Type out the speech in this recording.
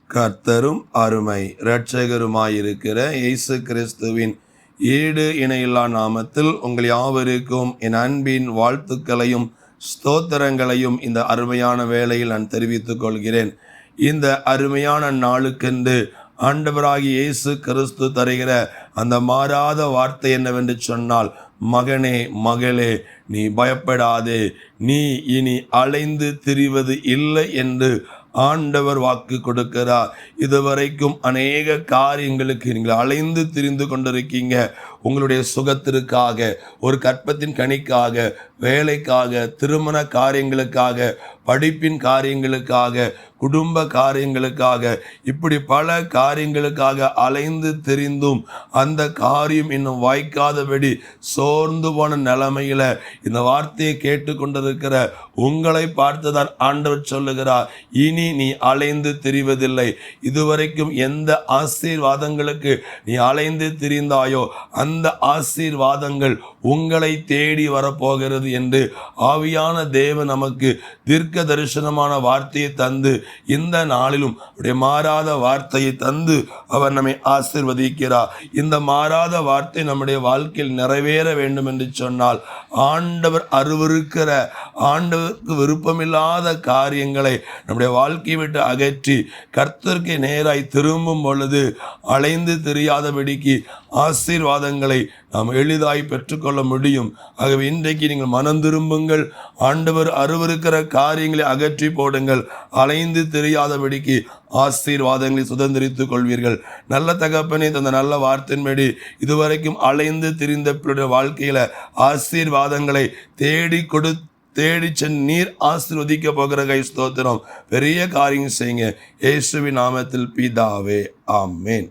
கர்த்தரும் அருமை இரட்சகருமாயிருக்கிற இயேசு கிறிஸ்துவின் ஈடு இணையில்லா நாமத்தில் உங்கள் யாவருக்கும் என் அன்பின் வாழ்த்துக்களையும் ஸ்தோத்திரங்களையும் இந்த அருமையான வேளையில் நான் தெரிவித்துக் கொள்கிறேன். இந்த அருமையான நாளுக்கென்று ஆண்டவராகிய இயேசு கிறிஸ்து தருகிற அந்த மாறாத வார்த்தை என்னவென்று சொன்னால், மகனே மகளே, நீ பயப்படாதே, நீ இனி அலைந்து திரிவது இல்லை என்று ஆண்டவர் வாக்கு கொடுக்கிறார். இதுவரைக்கும் அநேக காரியங்களுக்கு நீங்கள் அலைந்து திரிந்து கொண்டிருக்கீங்க. உங்களுடைய சுகத்திற்காக, ஒரு கற்பத்தின் கனிக்காக, வேலைக்காக, திருமண காரியங்களுக்காக, படிப்பின் காரியங்களுக்காக, குடும்ப காரியங்களுக்காக, இப்படி பல காரியங்களுக்காக அலைந்து திரிந்தும் அந்த காரியம் இன்னும் வாய்க்காதபடி சோர்ந்து போன நிலைமையில இந்த வார்த்தையை கேட்டுக்கொண்டிருக்கிற உங்களை பார்த்துதான் ஆண்டவர் சொல்லுகிறார், இனி நீ அலைந்து திரிவதில்லை. இதுவரைக்கும் எந்த ஆசீர்வாதங்களுக்கு நீ அலைந்து திரிந்தாயோ அந்த ஆசீர்வாதங்கள் உங்களை தேடி வரப்போகிறது என்று ஆவியான தேவன் நமக்கு தீர்க்க தரிசனமான வார்த்தையை தந்து, இந்த நாளிலும் அவருடைய மாறாத வார்த்தையை தந்து அவர் நம்மை ஆசீர்வதிக்கிறார். இந்த மாறாத வார்த்தை நம்முடைய வாழ்க்கையில் நிறைவேற வேண்டும் என்று சொன்னால், ஆண்டவர் அருவருக்கிற, ஆண்டவருக்கு விருப்பமில்லாத காரியங்களை நம்முடைய வாழ்க்கையை விட்டு அகற்றி கர்த்தருக்கு நேராய் திரும்பும் பொழுது அலைந்து தெரியாதபடிக்கு ஆசீர்வாதங்களை நாம் எளிதாய் பெற்றுக்கொள்ள முடியும். ஆகவே இன்றைக்கு நீங்கள் மனம் திரும்புங்கள், ஆண்டவர் அருவருக்கிற காரியங்களை அகற்றி போடுங்கள், அலைந்து தெரியாதபடிக்கு ஆசீர்வாதங்களை சுதந்திரித்துக் கொள்வீர்கள். நல்ல தகப்பனே, அந்த நல்ல வார்த்தையின்படி இதுவரைக்கும் அலைந்து திரிந்த பிள்ளைய வாழ்க்கையில ஆசீர்வாதங்களை தேடி சென்று நீர் ஆசீர்வதிக்க போகிற கை ஸ்தோத்திரம். பெரிய காரியம் செய்யுங்க. இயேசுவின் நாமத்தில் பிதாவே, ஆமென்.